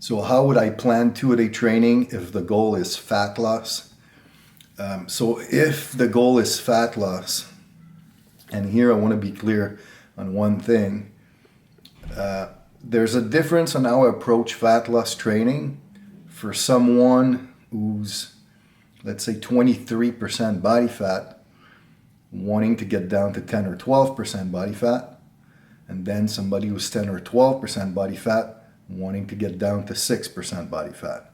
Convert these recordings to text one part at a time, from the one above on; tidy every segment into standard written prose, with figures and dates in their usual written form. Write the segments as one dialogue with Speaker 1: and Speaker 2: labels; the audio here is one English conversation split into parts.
Speaker 1: So how would I plan 2-a-day training if the goal is fat loss? So if the goal is fat loss, and here I want to be clear on one thing, there's a difference on how I approach fat loss training for someone who's, let's say, 23% body fat, wanting to get down to 10 or 12% body fat, and then somebody who's 10 or 12% body fat, wanting to get down to 6% body fat.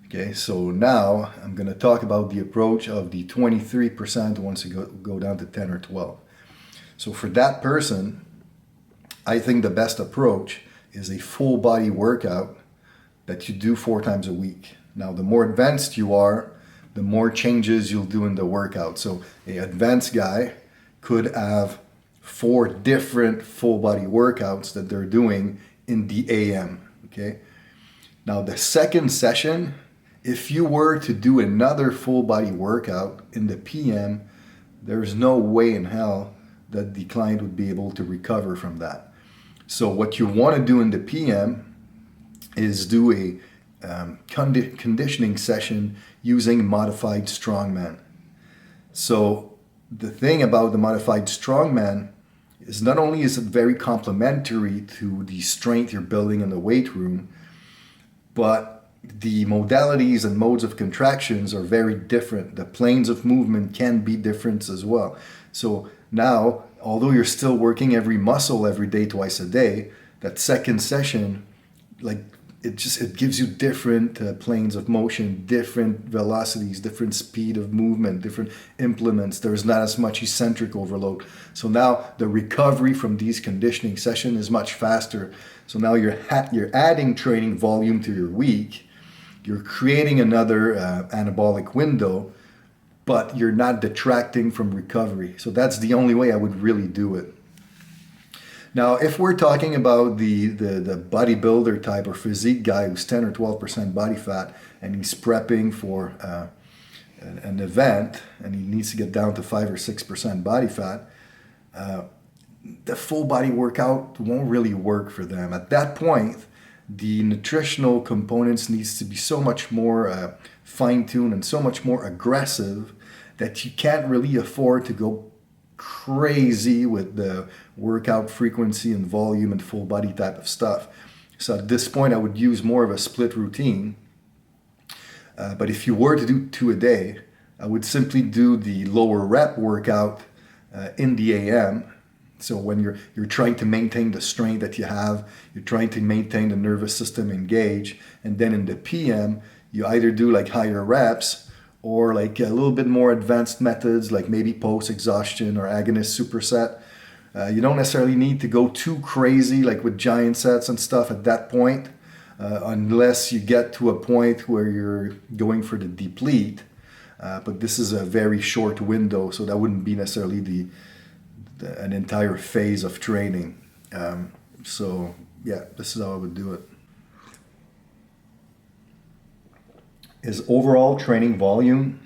Speaker 1: Okay, so now I'm going to talk about the approach of the 23% wants to go down to 10 or 12. So for that person, I think the best approach is a full body workout that you do 4 times a week. Now, the more advanced you are, the more changes you'll do in the workout. So an advanced guy could have 4 different full body workouts that they're doing in the AM, okay? Now the second session, if you were to do another full body workout in the PM, there's no way in hell that the client would be able to recover from that. So what you want to do in the PM is do a conditioning session using modified strongman. So the thing about the modified strongman is not only is it very complementary to the strength you're building in the weight room, but the modalities and modes of contractions are very different. The planes of movement can be different as well. So now, although you're still working every muscle every day, twice a day, that second session, it gives you different planes of motion, different velocities, different speed of movement, different implements. There's not as much eccentric overload. So now the recovery from these conditioning sessions is much faster. So now you're adding training volume to your week. You're creating another anabolic window, but you're not detracting from recovery. So that's the only way I would really do it. Now, if we're talking about the bodybuilder type or physique guy who's 10 or 12% body fat and he's prepping for an event and he needs to get down to 5 or 6% body fat, the full body workout won't really work for them. At that point, the nutritional components needs to be so much more fine-tuned and so much more aggressive that you can't really afford to go crazy with the workout frequency and volume and full body type of stuff. So at this point, I would use more of a split routine. But if you were to do 2 a day, I would simply do the lower rep workout in the AM. So when you're trying to maintain the strength that you have, you're trying to maintain the nervous system engaged, and then in the PM, you either do like higher reps or like a little bit more advanced methods like maybe post-exhaustion or agonist superset. You don't necessarily need to go too crazy like with giant sets and stuff at that point, unless you get to a point where you're going for the deplete. But this is a very short window, so that wouldn't be necessarily an entire phase of training. So yeah, this is how I would do it. Is overall training volume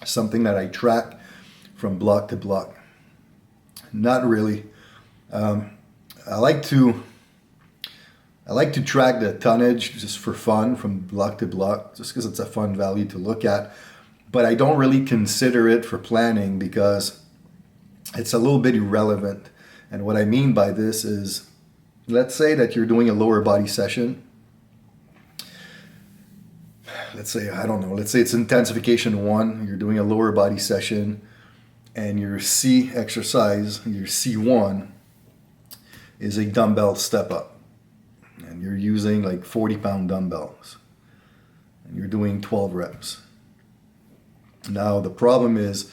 Speaker 1: something that I track from block to block? Not really. I like to track the tonnage just for fun from block to block, just because it's a fun value to look at. But I don't really consider it for planning because it's a little bit irrelevant. And what I mean by this is, let's say that you're doing a lower body session. Let's say it's intensification 1, you're doing a lower body session, and your C exercise, your C1, is a dumbbell step up. And you're using like 40-pound dumbbells. And you're doing 12 reps. Now the problem is,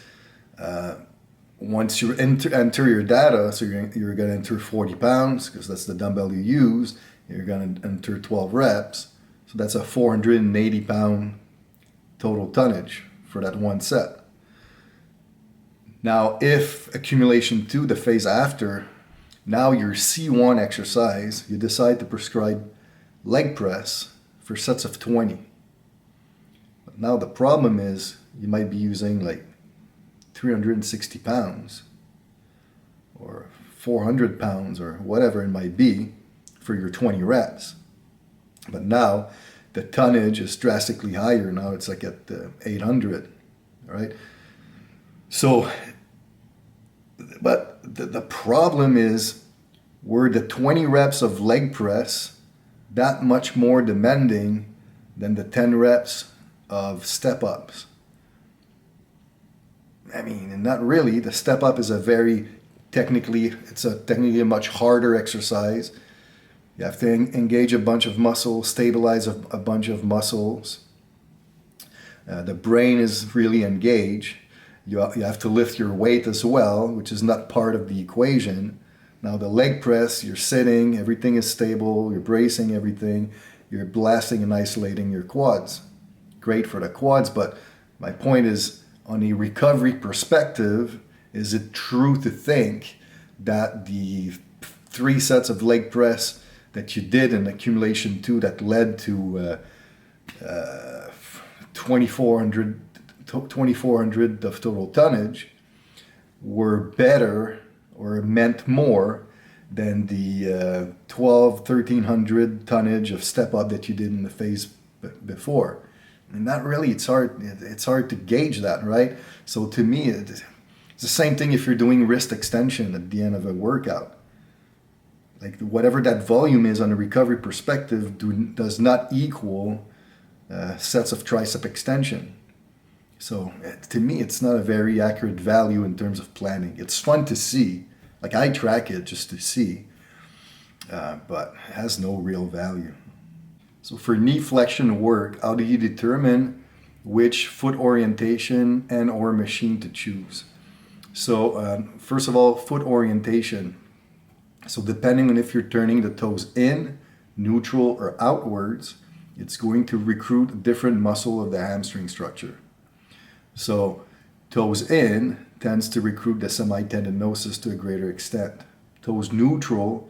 Speaker 1: once you enter your data, so you're going to enter 40 pounds, because that's the dumbbell you use, you're going to enter 12 reps. So that's a 480-pound total tonnage for that one set. Now, if accumulation 2, the phase after, now your C1 exercise, you decide to prescribe leg press for sets of 20. But now the problem is you might be using like 360 pounds or 400 pounds or whatever it might be for your 20 reps. But now the tonnage is drastically higher. Now it's like at 800, right? So, but the problem is, were the 20 reps of leg press that much more demanding than the 10 reps of step ups? I mean, not really. The step up is technically a much harder exercise. You have to engage a bunch of muscles, stabilize a bunch of muscles. The brain is really engaged. You have to lift your weight as well, which is not part of the equation. Now the leg press, you're sitting, everything is stable, you're bracing everything, you're blasting and isolating your quads. Great for the quads, but my point is, on a recovery perspective, is it true to think that the 3 sets of leg press that you did in accumulation 2 that led to 2,400 of total tonnage were better or meant more than the 1,300 tonnage of step up that you did in the phase before? And not really. It's hard to gauge that, right? So to me, it's the same thing if you're doing wrist extension at the end of a workout. Like whatever that volume is on a recovery perspective does not equal sets of tricep extension. So to me, it's not a very accurate value in terms of planning. It's fun to see. Like I track it just to see, but it has no real value. So for knee flexion work, how do you determine which foot orientation and or machine to choose? So first of all, foot orientation. So depending on if you're turning the toes in, neutral, or outwards, it's going to recruit a different muscle of the hamstring structure. So toes in tends to recruit the semitendinosus to a greater extent. Toes neutral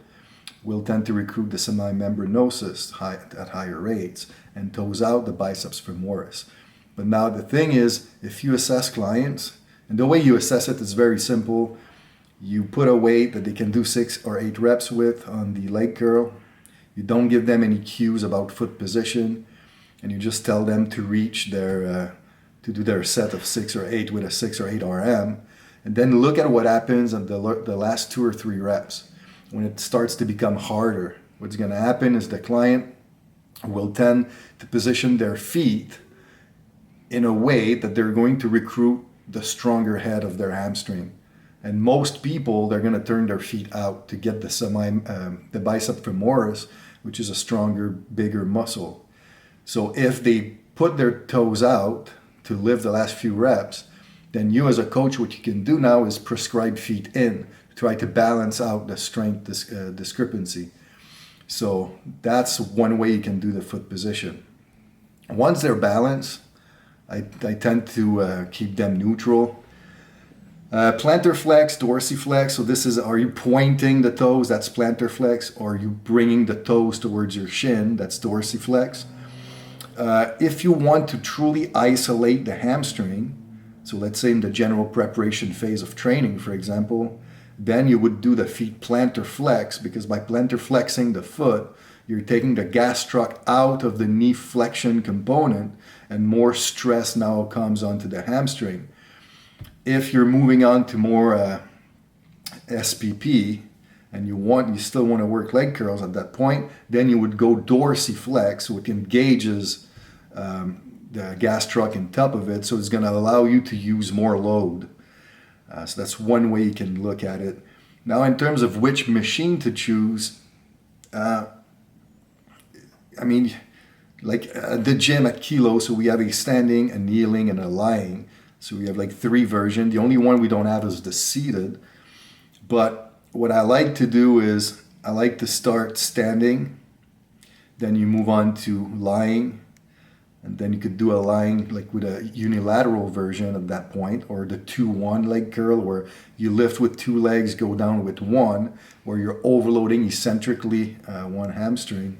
Speaker 1: will tend to recruit the semimembranosus at higher rates, and toes out the biceps femoris. But now the thing is, if you assess clients, and the way you assess it is very simple, you put a weight that they can do 6 or 8 reps with on the leg curl. You don't give them any cues about foot position, and you just tell them to reach to do their set of 6 or 8 with a 6 or 8 RM, and then look at what happens on the last 2 or 3 reps. When it starts to become harder, what's going to happen is the client will tend to position their feet in a way that they're going to recruit the stronger head of their hamstring. And most people, they're going to turn their feet out to get the bicep femoris, which is a stronger, bigger muscle. So if they put their toes out to lift the last few reps, then you as a coach, what you can do now is prescribe feet in, try to balance out the strength discrepancy. So that's one way you can do the foot position. Once they're balanced, I tend to keep them neutral. Plantar flex, dorsiflex. So this is, are you pointing the toes? That's plantar flex. Or are you bringing the toes towards your shin? That's dorsiflex. If you want to truly isolate the hamstring, so let's say in the general preparation phase of training, for example, then you would do the feet plantar flex, because by plantar flexing the foot, you're taking the gastroc out of the knee flexion component, and more stress now comes onto the hamstring. If you're moving on to more SPP, and you still want to work leg curls at that point, then you would go dorsiflex, which engages the gastroc on top of it, so it's going to allow you to use more load. So that's one way you can look at it. Now, in terms of which machine to choose, I mean, like at the gym at Kilo, so we have a standing, a kneeling, and a lying. So we have like 3 versions. The only one we don't have is the seated. But what I like to do is I like to start standing, then you move on to lying, and then you could do a lying like with a unilateral version at that point, or the 2-1 leg curl, where you lift with 2 legs, go down with 1, where you're overloading eccentrically one hamstring.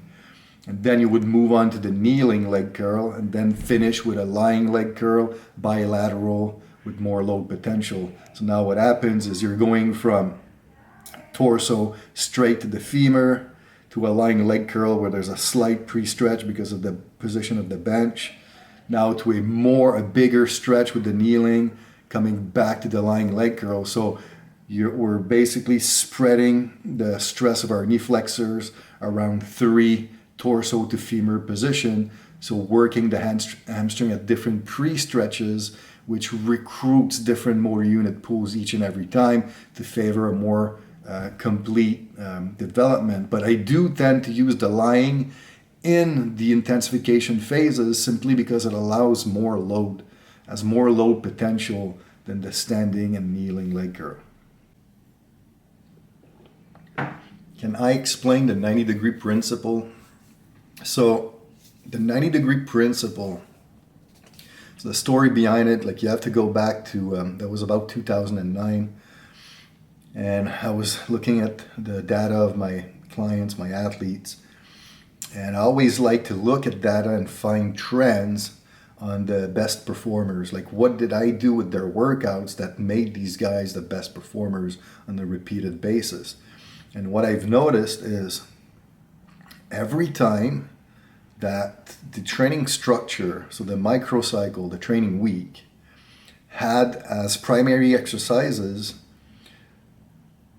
Speaker 1: And then you would move on to the kneeling leg curl, and then finish with a lying leg curl, bilateral with more load potential. So now what happens is you're going from torso straight to the femur, to a lying leg curl where there's a slight pre-stretch because of the position of the bench, now to a bigger stretch with the kneeling, coming back to the lying leg curl. So we're basically spreading the stress of our knee flexors around 3 torso to femur position. So working the hamstring at different pre-stretches, which recruits different motor unit pulls each and every time to favor a more complete development. But I do tend to use the lying in the intensification phases simply because it allows more load, has more load potential than the standing and kneeling leg curl. Can I explain the 90-degree principle? So the 90-degree principle, so the story behind it, like you have to go back to, that was about 2009. And I was looking at the data of my clients, my athletes, and I always like to look at data and find trends on the best performers. Like, what did I do with their workouts that made these guys the best performers on a repeated basis? And what I've noticed is every time that the training structure, so the microcycle, the training week, had as primary exercises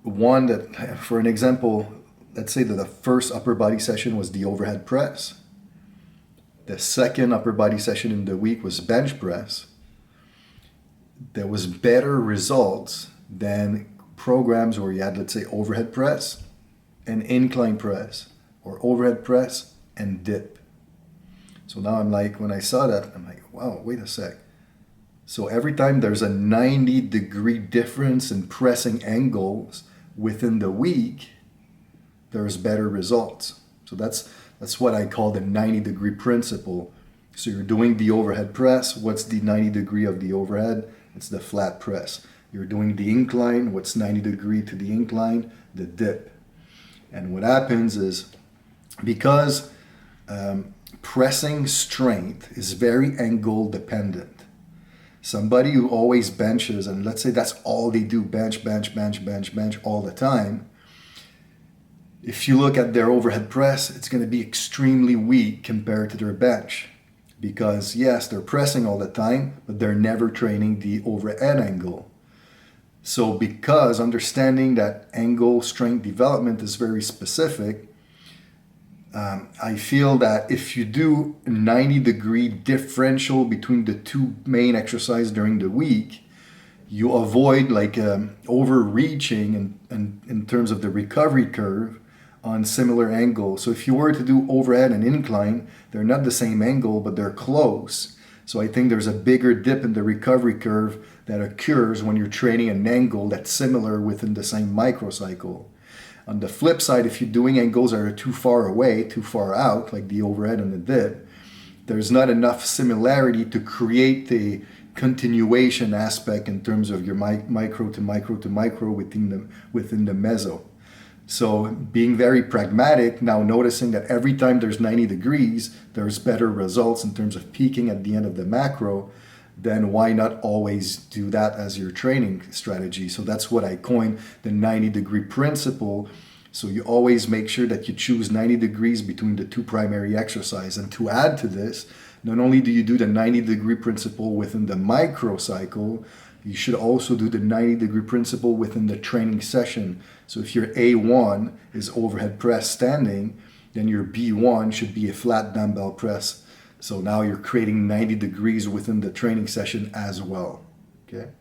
Speaker 1: one that, for an example, let's say that the first upper body session was the overhead press. The second upper body session in the week was bench press. There was better results than programs where you had, let's say, overhead press and incline press, or overhead press and dip. So now I'm like, when I saw that, I'm like, wow, wait a sec. So every time there's a 90-degree difference in pressing angles within the week, there's better results. So that's what I call the 90-degree principle. So you're doing the overhead press. What's the 90 degree of the overhead? It's the flat press. You're doing the incline. What's 90 degree to the incline? The dip. And what happens is, because pressing strength is very angle dependent. Somebody who always benches, and let's say that's all they do, bench, bench, bench, bench, bench all the time, if you look at their overhead press, it's going to be extremely weak compared to their bench. Because yes, they're pressing all the time, but they're never training the overhead angle. So because understanding that angle strength development is very specific, I feel that if you do a 90-degree differential between the two main exercises during the week, you avoid like overreaching in terms of the recovery curve on similar angles. So if you were to do overhead and incline, they're not the same angle, but they're close. So I think there's a bigger dip in the recovery curve that occurs when you're training an angle that's similar within the same microcycle. On the flip side, if you're doing angles that are too far away, too far out, like the overhead and the dip, there's not enough similarity to create the continuation aspect in terms of your micro to micro to micro within the meso. So being very pragmatic, now noticing that every time there's 90 degrees, there's better results in terms of peaking at the end of the macro, then why not always do that as your training strategy? So that's what I coined the 90-degree principle. So you always make sure that you choose 90 degrees between the two primary exercises. And to add to this, not only do you do the 90-degree principle within the microcycle, you should also do the 90-degree principle within the training session. So if your A1 is overhead press standing, then your B1 should be a flat dumbbell press. So now you're creating 90 degrees within the training session as well. Okay.